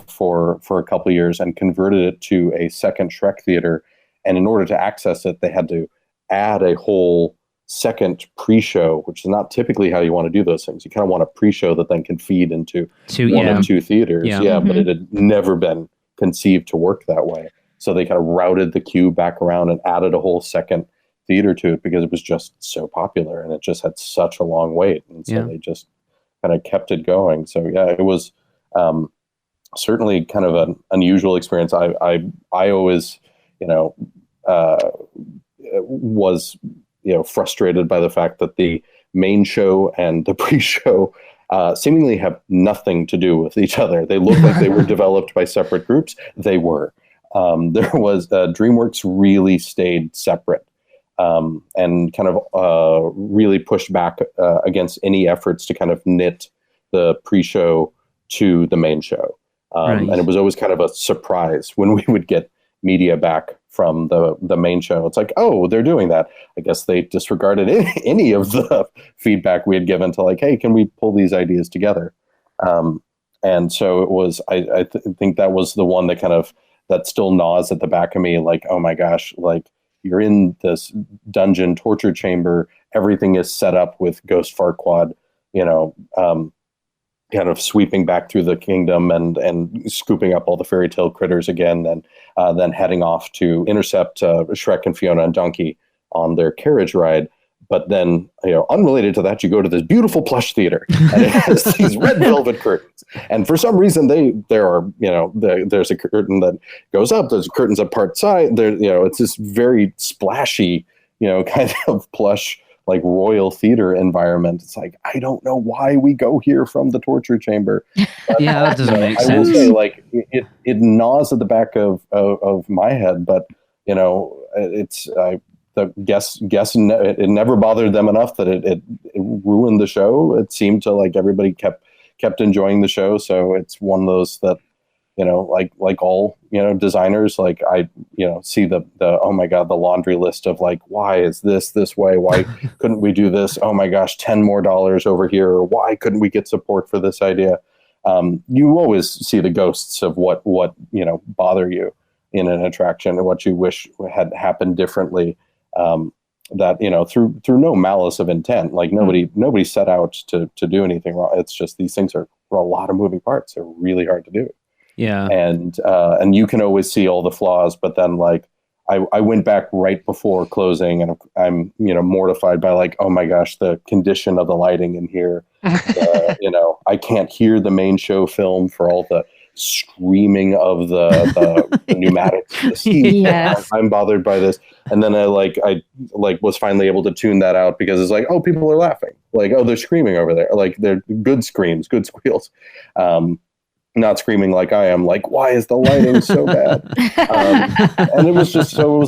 for a couple of years, and converted it to a second Shrek theater. And in order to access it, they had to add a whole second pre-show, which is not typically how you want to do those things. You kind of want a pre-show that then can feed into one of 2 theaters. Yeah, but it had never been conceived to work that way. So they kind of routed the queue back around and added a whole second theater to it because it was just so popular and it just had such a long wait. And so they just kind of kept it going. So yeah, it was certainly kind of an unusual experience. I always, was, frustrated by the fact that the main show and the pre-show seemingly have nothing to do with each other. They look like they were developed by separate groups. They were. There was DreamWorks really stayed separate. And kind of really pushed back against any efforts to kind of knit the pre-show to the main show. And it was always kind of a surprise when we would get media back from the main show. It's like, oh, they're doing that. I guess they disregarded any of the feedback we had given to like, hey, can we pull these ideas together? And so it was, I think that was the one that kind of, that still gnaws at the back of me. Like, oh my gosh, like, you're in this dungeon torture chamber. Everything is set up with Ghost Farquaad, kind of sweeping back through the kingdom and scooping up all the fairy tale critters again, and then heading off to intercept Shrek and Fiona and Donkey on their carriage ride. But then, unrelated to that, you go to this beautiful plush theater, and it has these red velvet curtains. And for some reason, there's a curtain that goes up. There's curtains that part side. There, it's this very splashy, kind of plush, like royal theater environment. It's like, I don't know why we go here from the torture chamber. But, yeah, that doesn't make sense. I will say, like, it gnaws at the back of my head, but it's. It never bothered them enough that it ruined the show. It seemed to, like, everybody kept enjoying the show. So it's one of those that, like all, designers, like I, see the, oh my God, the laundry list of like, why is this way? Why couldn't we do this? Oh my gosh, $10 more over here. Or why couldn't we get support for this idea? You always see the ghosts of what, bother you in an attraction and what you wish had happened differently. That through no malice of intent, like nobody set out to do anything wrong. It's just these things are a lot of moving parts. They're really hard to do. Yeah, and you can always see all the flaws, but then like I went back right before closing, and I'm mortified by like, oh my gosh, the condition of the lighting in here. I can't hear the main show film for all the screaming of the pneumatics. Yes. I'm bothered by this. And then I was finally able to tune that out because it's like, oh, people are laughing. Like, oh, they're screaming over there. Like, they're good screams, good squeals. Not screaming like I am, like, why is the lighting so bad? And it was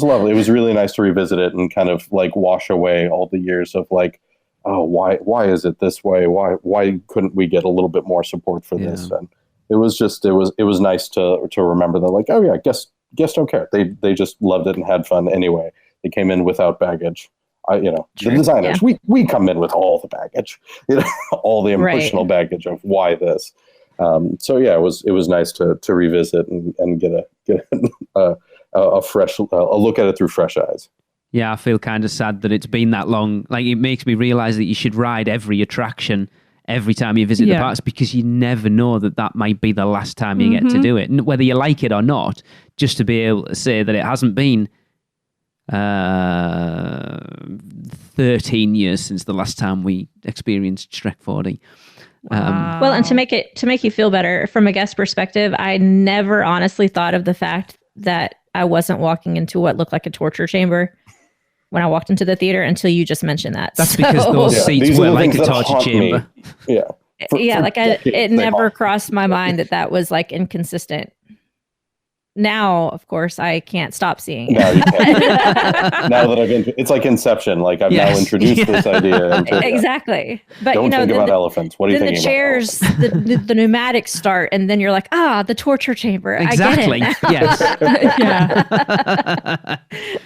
lovely. It was really nice to revisit it and kind of like wash away all the years of like, oh, why is it this way? Why couldn't we get a little bit more support for this? And it was nice to remember that, like, oh yeah, guests don't care. They just loved it and had fun anyway. They came in without baggage. the designers, we come in with all the baggage, all the emotional baggage of why this. So yeah, it was nice to revisit and get a fresh a look at it through fresh eyes. Yeah, I feel kind of sad that it's been that long. Like, it makes me realize that you should ride every attraction every time you visit the parks, because you never know that might be the last time you get to do it. And whether you like it or not, just to be able to say that it hasn't been 13 years since the last time we experienced Shrek 4D. Well, and to make you feel better from a guest perspective, I never honestly thought of the fact that I wasn't walking into what looked like a torture chamber when I walked into the theater until you just mentioned that. That's because those seats were like a torture chamber. Yeah. It never crossed my mind that was like inconsistent. Now, of course, I can't stop seeing it. No, you can't. Now that it's like Inception. Like, I've now introduced this idea. Exactly. But don't think about elephants. What are you thinking about? Then the chairs, the pneumatics start, and then you're like, the torture chamber. Exactly. I get it now. Yes.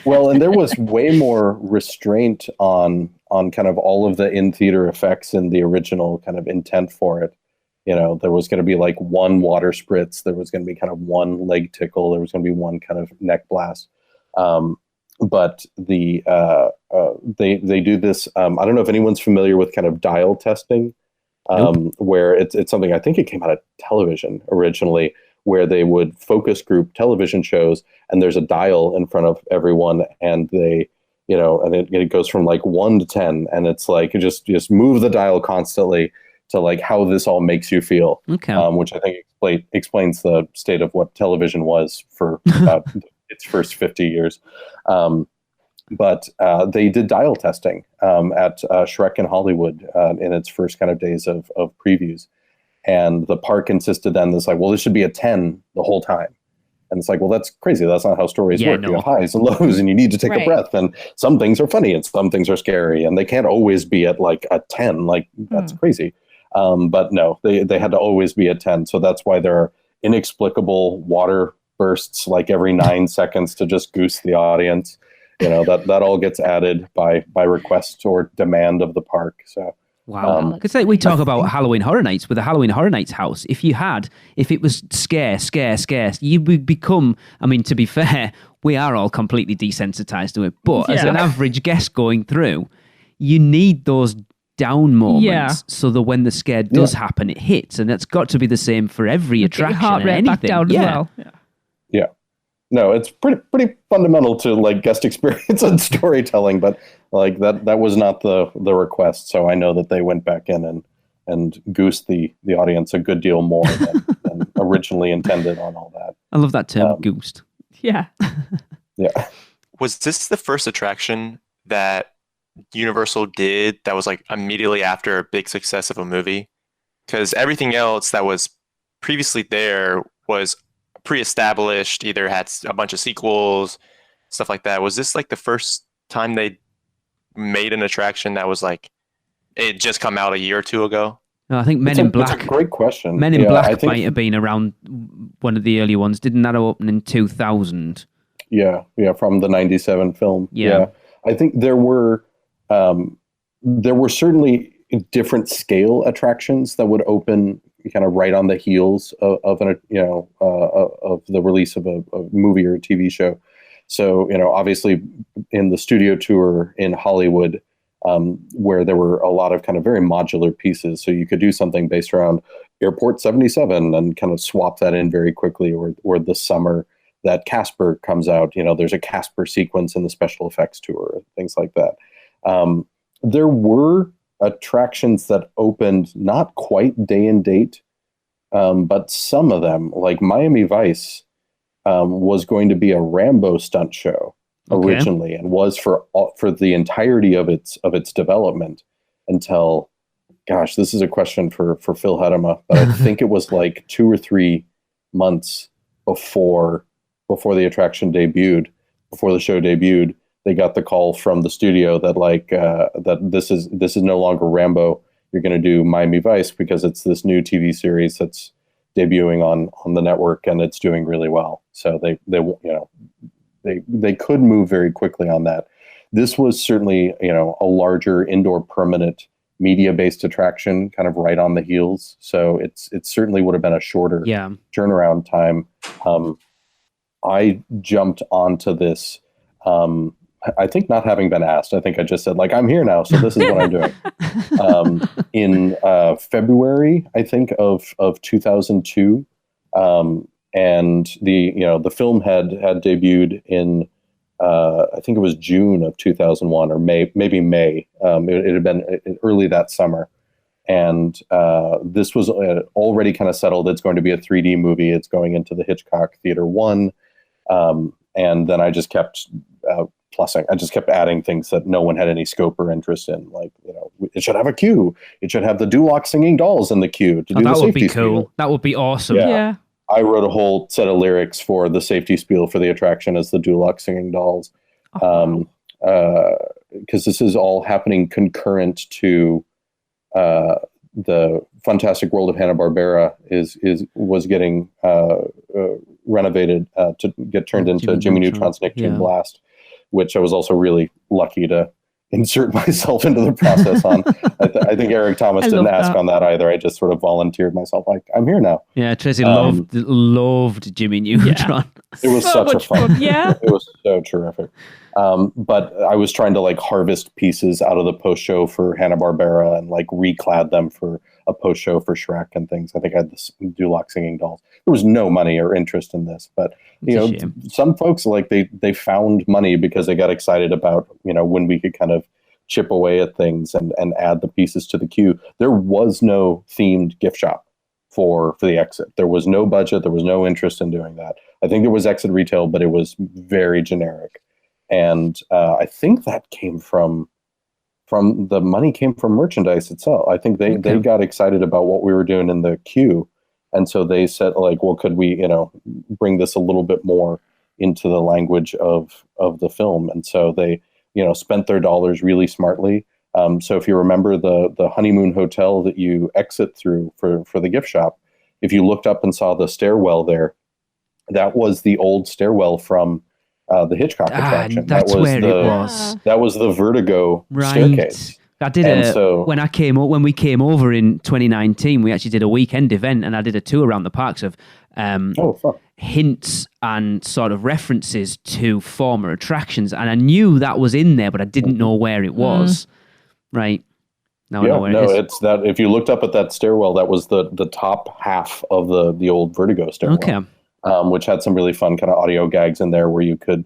Well, and there was way more restraint on kind of all of the in-theater effects in the original kind of intent for it. There was going to be like one water spritz. There was going to be kind of one leg tickle. There was going to be one kind of neck blast. But they do this. I don't know if anyone's familiar with kind of dial testing, where it's something, I think it came out of television originally, where they would focus group television shows, and there's a dial in front of everyone, and they, and it goes from like 1 to 10, and it's like, just move the dial constantly to like how this all makes you feel, which I think explains the state of what television was for about its first 50 years. But they did dial testing at Shrek in Hollywood in its first kind of days of previews. And the park insisted then, this like, well, this should be a 10 the whole time. And it's like, well, that's crazy. That's not how stories work. No. You have highs and lows, and you need to take a breath. And some things are funny and some things are scary. And they can't always be at like a 10. Like, that's crazy. But no, they had to always be at 10. So that's why there are inexplicable water bursts like every 9 seconds to just goose the audience. That all gets added by request or demand of the park. So wow. Because we talk about Halloween Horror Nights with the Halloween Horror Nights house. If it was scare, you would become, I mean, to be fair, we are all completely desensitized to it. But as an average guest going through, you need those down moments so that when the scare does happen, it hits. And that's got to be the same for every attraction. Heart rate back down as well. Yeah. No, it's pretty fundamental to like guest experience and storytelling, but like that was not the request. So I know that they went back in and goosed the audience a good deal more than originally intended on all that. I love that term, goosed. Yeah. Yeah. Was this the first attraction that Universal did that was like immediately after a big success of a movie? Because everything else that was previously there was pre-established, either had a bunch of sequels, stuff like that. Was this like the first time they made an attraction that was like, it just come out a year or two ago? No, I think Men in Black. That's a great question. Men in Black might have been around one of the early ones. Didn't that open in 2000? Yeah, from the 97 film. Yeah. I think there were certainly different scale attractions that would open kind of right on the heels of the release of a movie or a TV show. So, obviously in the studio tour in Hollywood, where there were a lot of kind of very modular pieces. So you could do something based around Airport 77 and kind of swap that in very quickly, or the summer that Casper comes out, there's a Casper sequence in the special effects tour, things like that. There were attractions that opened not quite day and date, but some of them, like Miami Vice, was going to be a Rambo stunt show originally, and was for the entirety of its development until, gosh, this is a question for Phil Hedema, but I think it was like 2 or 3 months before the attraction debuted, before the show debuted. They got the call from the studio that that this is no longer Rambo. You're going to do Miami Vice because it's this new TV series that's debuting on the network, and it's doing really well. So they could move very quickly on that. this was certainly, a larger indoor permanent media-based attraction, kind of right on the heels. So it certainly would have been a shorter turnaround time. I jumped onto this, I think not having been asked. I think I just said, like, I'm here now, so this is what I'm doing. In February, I think, of 2002. And the film had debuted in, I think it was June of 2001 or maybe May. It had been early that summer. And this was already kind of settled. It's going to be a 3D movie. It's going into the Hitchcock Theater 1. And then I just kept plussing. I just kept adding things that no one had any scope or interest in. Like, it should have a queue. It should have the Duloc singing dolls in the queue to do the safety spiel. That would be cool. That would be awesome. Yeah. I wrote a whole set of lyrics for the safety spiel for the attraction as the Duloc singing dolls. Because this is all happening concurrent to the Fantastic World of Hanna-Barbera was getting renovated to get turned into Jimmy Neutron's Nicktoon Blast, which I was also really lucky to insert myself into the process on. I think Eric Thomas didn't ask on that either. I just sort of volunteered myself, like, I'm here now. Yeah, Tracy loved Jimmy Neutron. It was so such a fun. Yeah. It was so terrific. But I was trying to like harvest pieces out of the post show for Hanna-Barbera and like reclad them for a post show for Shrek and things. I think I had this Duloc singing dolls. There was no money or interest in this, but some folks like they found money because they got excited about when we could kind of chip away at things and add the pieces to the queue. There was no themed gift shop for the exit. There was no budget. There was no interest in doing that. I think there was exit retail, but it was very generic. And I think that came from the money came from merchandise itself. I think they got excited about what we were doing in the queue. And so they said, like, well, could we, bring this a little bit more into the language of the film? And so they, spent their dollars really smartly. So if you remember the honeymoon hotel that you exit through for the gift shop, if you looked up and saw the stairwell there, that was the old stairwell from the Hitchcock attraction. That's where it was. That was the Vertigo staircase. I did when we came over in 2019, we actually did a weekend event and I did a tour around the parks of hints and sort of references to former attractions. And I knew that was in there, but I didn't know where it was. Right. Now I know where it is. It's that if you looked up at that stairwell, that was the top half of the old Vertigo stairwell. Okay. Which had some really fun kind of audio gags in there where you could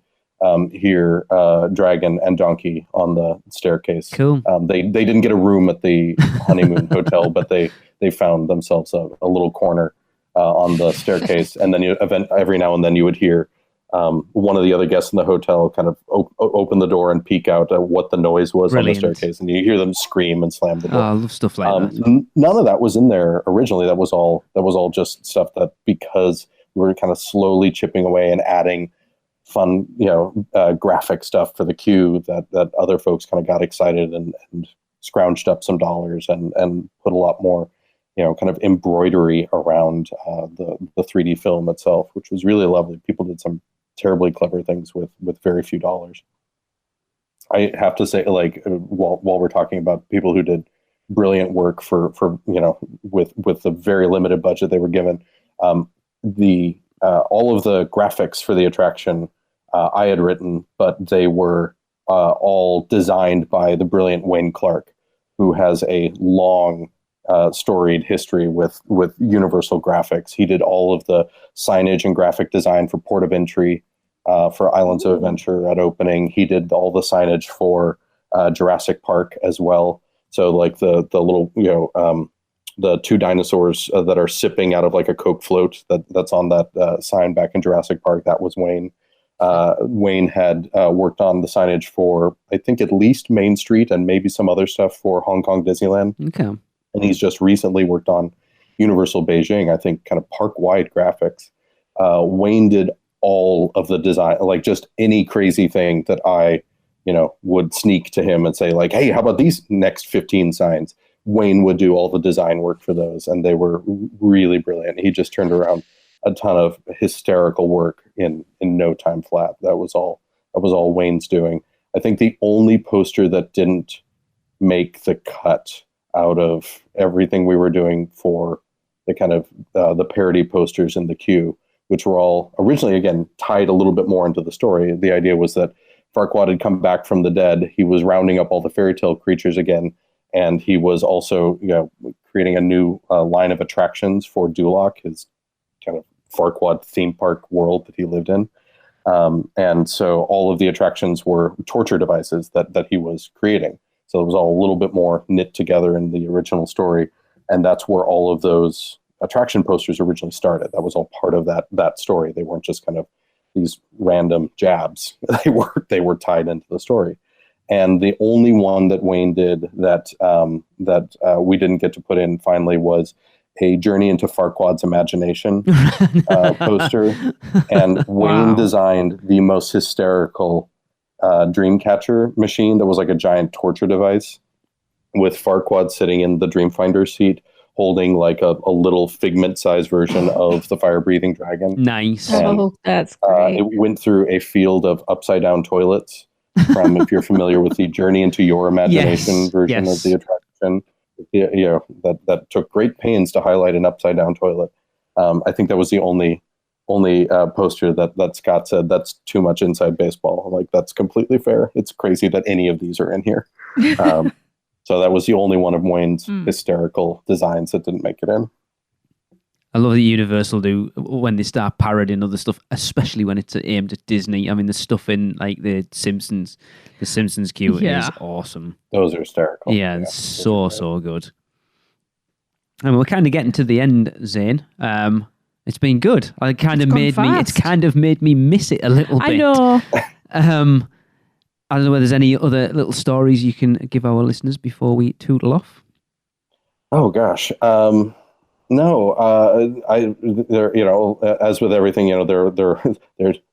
hear Dragon and Donkey on the staircase. Cool. They didn't get a room at the honeymoon hotel, but they found themselves a little corner on the staircase. And then every now and then you would hear one of the other guests in the hotel kind of open the door and peek out at what the noise was on the staircase. And you hear them scream and slam the door. I love stuff like that. None of that was in there originally. That was all just stuff that because we're kind of slowly chipping away and adding fun, graphic stuff for the queue that other folks kind of got excited and scrounged up some dollars and put a lot more, kind of embroidery around the 3D film itself, which was really lovely. People did some terribly clever things with very few dollars. I have to say, like, while we're talking about people who did brilliant work for with the very limited budget they were given, all of the graphics for the attraction I had written, but they were all designed by the brilliant Wayne Clark, who has a long storied history with Universal Graphics. He did all of the signage and graphic design for Port of Entry, for Islands of Adventure at opening. He did all the signage for Jurassic Park as well. So like the little the two dinosaurs that are sipping out of like a Coke float that's on that sign back in Jurassic Park, that was Wayne. Wayne had worked on the signage for, I think, at least Main Street and maybe some other stuff for Hong Kong Disneyland. Okay. And he's just recently worked on Universal Beijing, I think, kind of park-wide graphics. Wayne did all of the design, like just any crazy thing that I, would sneak to him and say like, hey, how about these next 15 signs? Wayne would do all the design work for those, and they were really brilliant. He just turned around a ton of hysterical work in no time flat. That was all Wayne's doing. I think the only poster that didn't make the cut out of everything we were doing for the kind of the parody posters in the queue, which were all originally, again, tied a little bit more into the story. The idea was that Farquaad had come back from the dead. He was rounding up all the fairy tale creatures again. And he was also, creating a new line of attractions for Duloc, his kind of Farquaad theme park world that he lived in. And so all of the attractions were torture devices that he was creating. So it was all a little bit more knit together in the original story. And that's where all of those attraction posters originally started. That was all part of that story. They weren't just kind of these random jabs. They were tied into the story. And the only one that Wayne did that we didn't get to put in finally was a Journey into Farquaad's Imagination poster. And Wayne designed the most hysterical Dreamcatcher machine that was like a giant torture device with Farquaad sitting in the Dreamfinder seat holding like a little figment-sized version of the fire-breathing dragon. Nice. And, that's great. It went through a field of upside-down toilets. From, if you're familiar with the Journey into Your Imagination version of the attraction, that took great pains to highlight an upside down toilet. I think that was the only poster that Scott said that's too much inside baseball. Like, that's completely fair. It's crazy that any of these are in here. So that was the only one of Wayne's hysterical designs that didn't make it in. I love that Universal do when they start parodying other stuff, especially when it's aimed at Disney. I mean, the stuff in like the Simpsons queue is awesome. Those are hysterical. Yeah, it's so good. And we're kind of getting to the end, Zane. It's been good. It's kind of made me miss it a little bit. I know. I don't know whether there's any other little stories you can give our listeners before we tootle off. Oh gosh. No, as with everything, there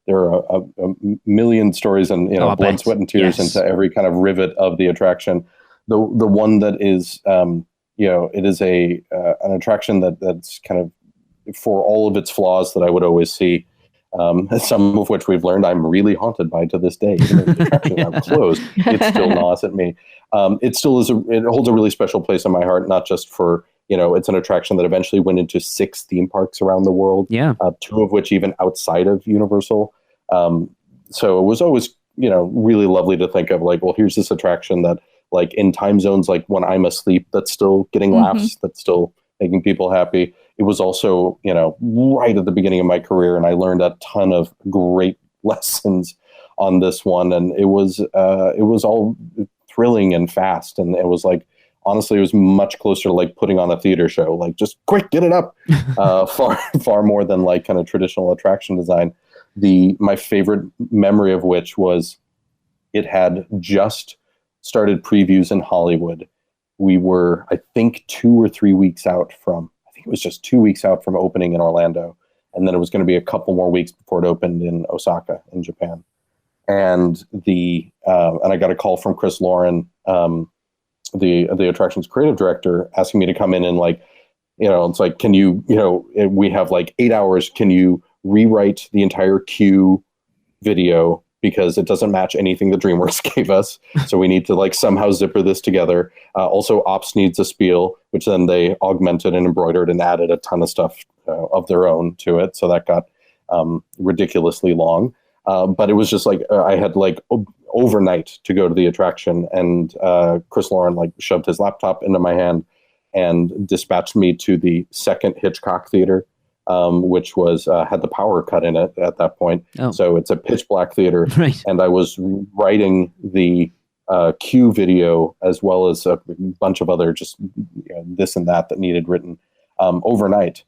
are a million stories and blood, sweat, and tears into every kind of rivet of the attraction. The one that is, it is an attraction that's kind of, for all of its flaws that I would always see, some of which we've learned I'm really haunted by to this day. Even though the attraction is closed, it still gnaws at me. It still is. It holds a really special place in my heart, not just for. It's an attraction that eventually went into 6 theme parks around the world. Yeah. 2 of which even outside of Universal. So it was always, really lovely to think of like, well, here's this attraction that like in time zones, like when I'm asleep, that's still getting laughs, that's still making people happy. It was also, right at the beginning of my career, and I learned a ton of great lessons on this one. And it was all thrilling and fast. And it was like, honestly, it was much closer to like putting on a theater show, like just quick, get it up, far more than like kind of traditional attraction design. My favorite memory of which was it had just started previews in Hollywood. We were, I think, 2 or 3 weeks out from, I think it was just 2 weeks out from opening in Orlando. And then it was going to be a couple more weeks before it opened in Osaka in Japan. And and I got a call from Chris Lauren, the attraction's creative director, asking me to come in and like, it's like, can you, we have like 8 hours. Can you rewrite the entire queue video because it doesn't match anything that DreamWorks gave us. So we need to like somehow zipper this together. Also, Ops needs a spiel, which then they augmented and embroidered and added a ton of stuff of their own to it. So that got ridiculously long. But it was just like I had like overnight to go to the attraction, and Chris Lauren like shoved his laptop into my hand and dispatched me to the second Hitchcock theater, which was had the power cut in it at that point. Oh. So it's a pitch black theater, right. And I was writing the Q video as well as a bunch of other just this and that needed written overnight.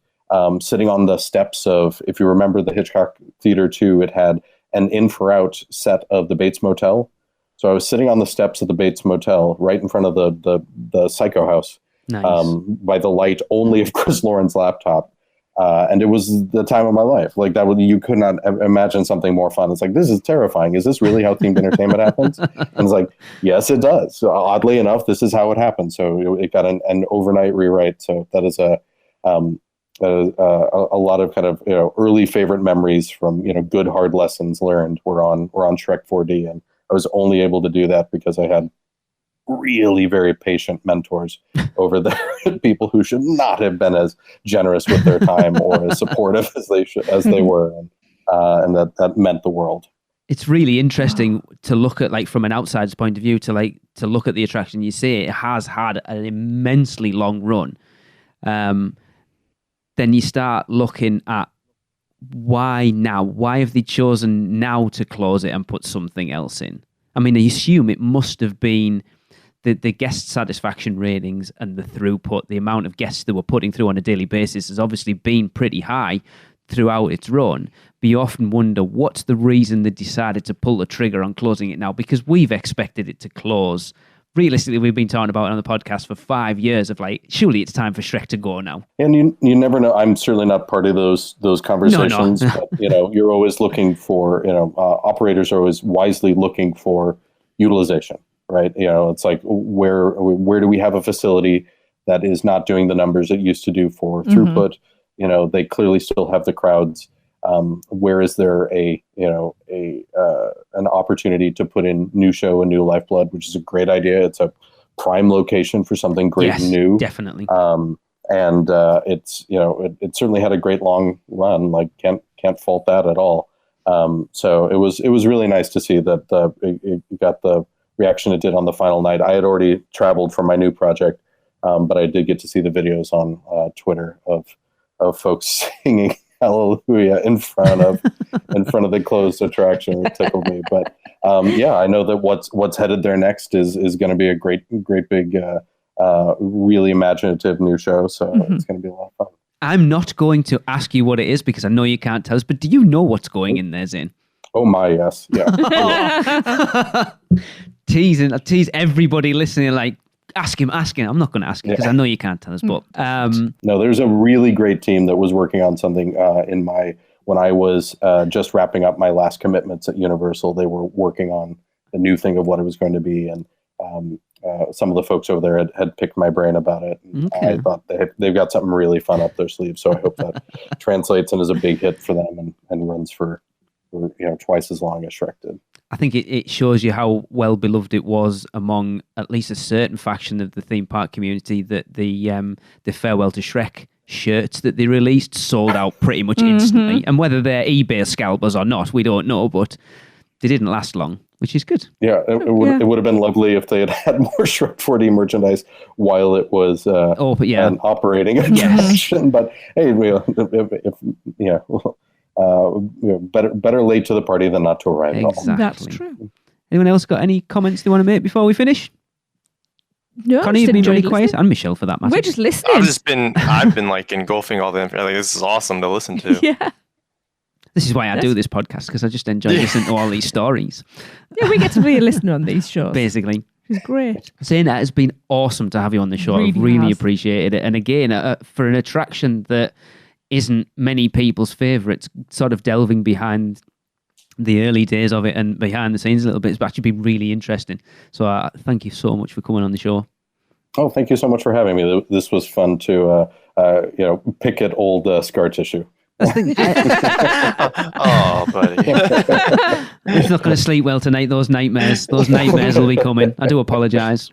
Sitting on the steps of, if you remember the Hitchcock Theater 2, it had an in for out set of the Bates Motel. So I was sitting on the steps of the Bates Motel right in front of the Psycho House. Nice. By the light only of Chris Lauren's laptop. And it was the time of my life. Like that, you could not imagine something more fun. It's like, this is terrifying. Is this really how themed entertainment happens? And it's like, yes, it does. So oddly enough, this is how it happened. So it got an overnight rewrite. So that is a lot of kind of early favorite memories from good hard lessons learned were on Shrek 4D, and I was only able to do that because I had really very patient mentors over there, people who should not have been as generous with their time or as supportive as they were, and that meant the world. It's really interesting to look at, like, from an outsider's point of view, to look at the attraction. You say it has had an immensely long run. Then you start looking at why now? Why have they chosen now to close it and put something else in? I mean, I assume it must have been the guest satisfaction ratings and the throughput, the amount of guests that were putting through on a daily basis has obviously been pretty high throughout its run. But you often wonder, what's the reason they decided to pull the trigger on closing it now? Because we've expected it to close. Realistically, we've been talking about it on the podcast for 5 years of, like, surely it's time for Shrek to go now. And you never know. I'm certainly not part of those conversations. No. But, you're always looking for, operators are always wisely looking for utilization, right? It's like, where do we have a facility that is not doing the numbers it used to do for throughput? They clearly still have the crowds. Where is there an opportunity to put in new show and new lifeblood, which is a great idea. It's a prime location for something great and new. Definitely. And it's it certainly had a great long run. Like can't fault that at all. So it was really nice to see that it got the reaction it did on the final night. I had already traveled for my new project, but I did get to see the videos on Twitter of folks singing Hallelujah in front of the closed attraction. It tickled me. But I know that what's headed there next is going to be a great big really imaginative new show. So it's going to be a lot of fun. I'm not going to ask you what it is because I know you can't tell us, but do you know what's going in there, Zane? Oh my, yes. Yeah. Tease everybody listening, like, ask him. I'm not going to ask you because I know you can't tell us, but no, there's a really great team that was working on something when I was just wrapping up my last commitments at Universal. They were working on the new thing of what it was going to be, and some of the folks over there had picked my brain about it. Okay. I thought they've got something really fun up their sleeve, so I hope that translates and is a big hit for them and runs for twice as long as Shrek did. I think it shows you how well beloved it was among at least a certain faction of the theme park community that the Farewell to Shrek shirts that they released sold out pretty much instantly. And whether they're eBay scalpers or not, we don't know, but they didn't last long, which is good. Yeah, it would have been lovely if they had more Shrek 4D merchandise while it was an operating attraction. But hey, better late to the party than not to arrive at all. Exactly. That's true. Anyone else got any comments they want to make before we finish? No, Connie, you've been really quiet, and Michelle for that matter. We're just listening. I've been like engulfing all the information. Like, this is awesome to listen to. Yeah. This is why I do this podcast, because I just enjoy listening to all these stories. Yeah, we get to be a listener on these shows. Basically. It's great. Zane, it has been awesome to have you on the show. I've really appreciated it. And again, for an attraction that isn't many people's favourites, sort of delving behind the early days of it and behind the scenes a little bit, it's actually been really interesting. So thank you so much for coming on the show. Oh, thank you so much for having me. This was fun to pick at old scar tissue. Oh, buddy. He's not going to sleep well tonight. Those nightmares will be coming. I do apologise.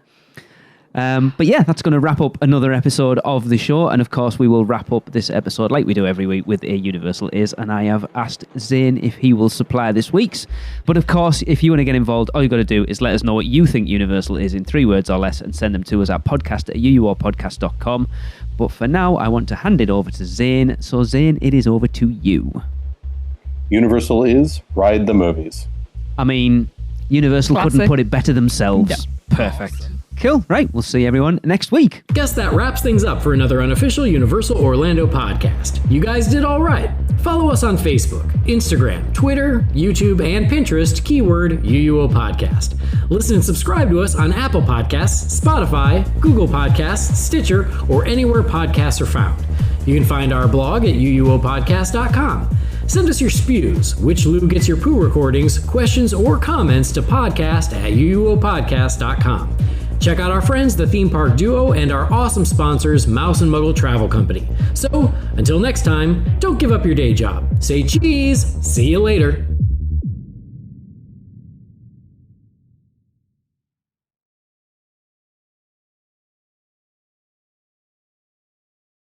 But yeah, that's going to wrap up another episode of the show. And of course, we will wrap up this episode like we do every week with a Universal Is. And I have asked Zane if he will supply this week's. But of course, if you want to get involved, all you got to do is let us know what you think Universal is in 3 words or less and send them to us at podcast@uuopodcast.com. But for now, I want to hand it over to Zane. So Zane, it is over to you. Universal is ride the movies. I mean, Universal Classic. couldn't put it better themselves. Yeah. Perfect. Cool. Right. We'll see everyone next week. Guess that wraps things up for another Unofficial Universal Orlando podcast. You guys did all right. Follow us on Facebook, Instagram, Twitter, YouTube, and Pinterest, keyword UUO Podcast. Listen and subscribe to us on Apple Podcasts, Spotify, Google Podcasts, Stitcher, or anywhere podcasts are found. You can find our blog at uuopodcast.com. Send us your spews, which Lou gets your poo recordings, questions, or comments to podcast@uuopodcast.com. Check out our friends, the Theme Park Duo, and our awesome sponsors, Mouse and Muggle Travel Company. So, until next time, don't give up your day job. Say cheese. See you later.